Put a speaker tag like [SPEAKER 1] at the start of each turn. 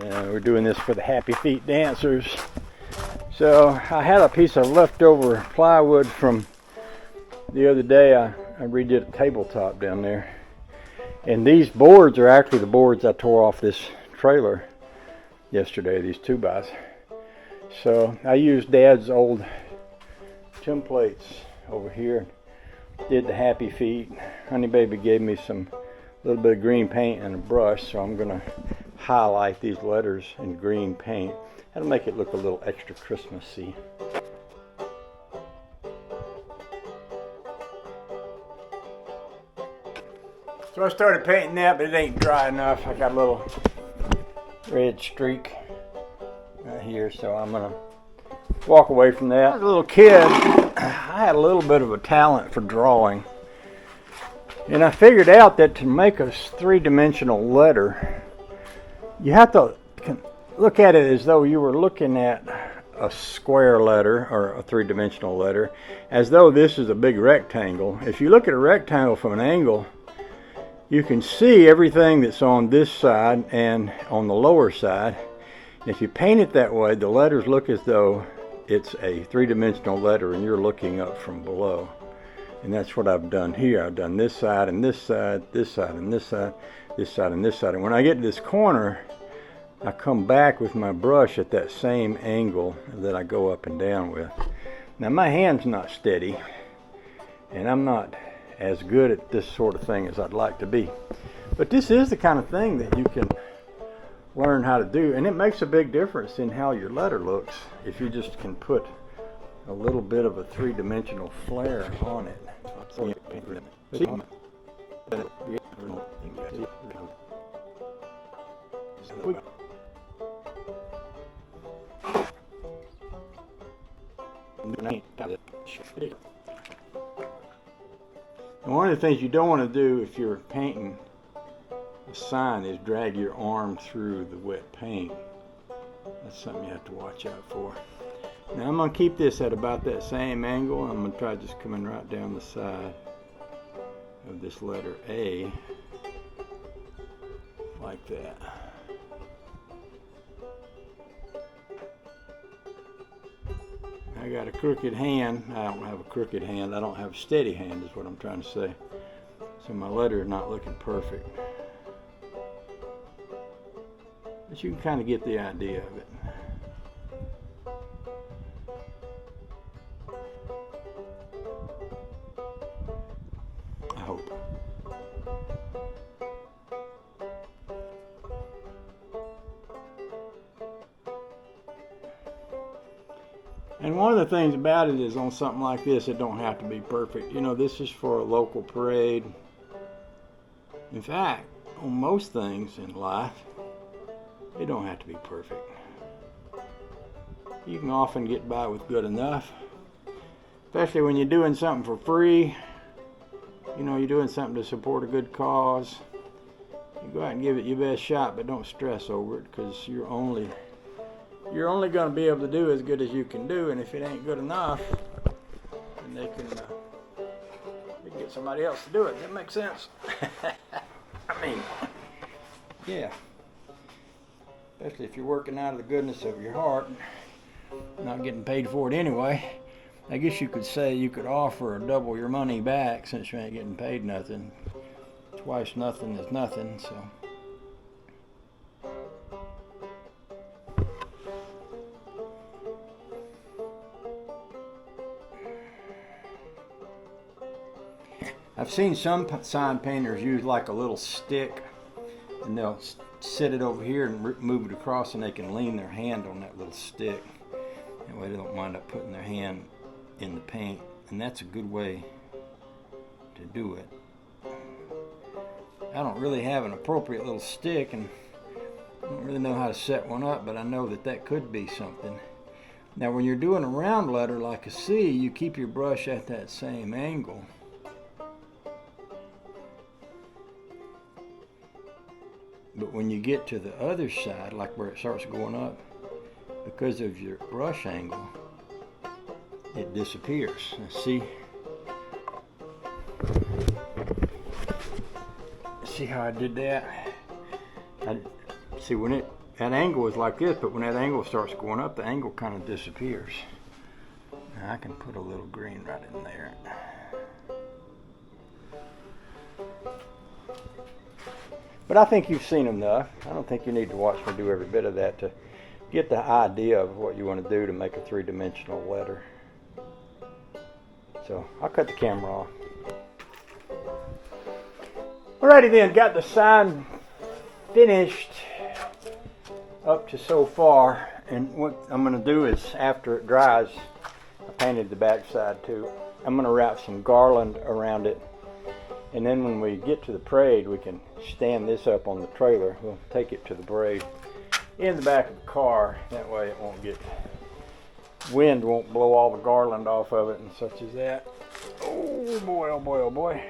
[SPEAKER 1] We're doing this for the Happy Feet dancers. So I had a piece of leftover plywood from the other day. I redid a tabletop down there. And these boards are actually the boards I tore off this trailer yesterday, these 2x. So I used Dad's old templates over here. Did the Happy Feet. Honey Baby gave me a little bit of green paint and a brush, so I'm gonna highlight these letters in green paint. That'll make it look a little extra Christmassy. So I started painting that, but it ain't dry enough. I got a little red streak right here, so I'm gonna walk away from that. As a little kid, I had a little bit of a talent for drawing. And I figured out that to make a three-dimensional letter, you have to look at it as though you were looking at a square letter or a three-dimensional letter, as though this is a big rectangle. If you look at a rectangle from an angle, you can see everything that's on this side and on the lower side. If you paint it that way, the letters look as though it's a three-dimensional letter and you're looking up from below. And that's what I've done here. I've done this side and this side, this side and this side, this side and this side. And when I get to this corner, I come back with my brush at that same angle that I go up and down with. Now my hand's not steady, and I'm not as good at this sort of thing as I'd like to be. But this is the kind of thing that you can learn how to do, and it makes a big difference in how your letter looks if you just can put a little bit of a three-dimensional flair on it. And one of the things you don't want to do if you're painting a sign is drag your arm through the wet paint. That's something you have to watch out for. Now I'm going to keep this at about that same angle. I'm going to try just coming right down the side of this letter A like that. I got a crooked hand. I don't have a crooked hand. I don't have a steady hand is what I'm trying to say. So my letter is not looking perfect. But you can kind of get the idea of it. I hope. And one of the things about it is on something like this, it don't have to be perfect. You know, this is for a local parade. In fact, on most things in life, it don't have to be perfect. You can often get by with good enough, especially when you're doing something for free. You know, you're doing something to support a good cause. You go out and give it your best shot, but don't stress over it, because you're only going to be able to do as good as you can do, and if it ain't good enough, then they can get somebody else to do it. Does that make sense? I mean, yeah. Especially if you're working out of the goodness of your heart, not getting paid for it anyway. I guess you could say you could offer or double your money back since you ain't getting paid nothing. Twice nothing is nothing, so. I've seen some sign painters use like a little stick, and they'll sit it over here and move it across, and they can lean their hand on that little stick. That way they don't wind up putting their hand in the paint, and that's a good way to do it. I don't really have an appropriate little stick, and I don't really know how to set one up, but I know that that could be something. Now when you're doing a round letter like a C, you keep your brush at that same angle. But when you get to the other side, like where it starts going up, because of your brush angle, it disappears. Now see how I did that? See, when it that angle is like this, but when that angle starts going up, the angle kind of disappears. Now I can put a little green right in there. But I think you've seen enough. I don't think you need to watch me do every bit of that to get the idea of what you want to do to make a three-dimensional letter. So I'll cut the camera off. Alrighty then, got the sign finished up to so far, and what I'm going to do is, after it dries, I painted the back side too, I'm going to wrap some garland around it, and then when we get to the parade we can stand this up on the trailer. We'll take it to the parade in the back of the car, that way it won't get, wind won't blow all the garland off of it and such as that. Oh boy, oh boy, oh boy.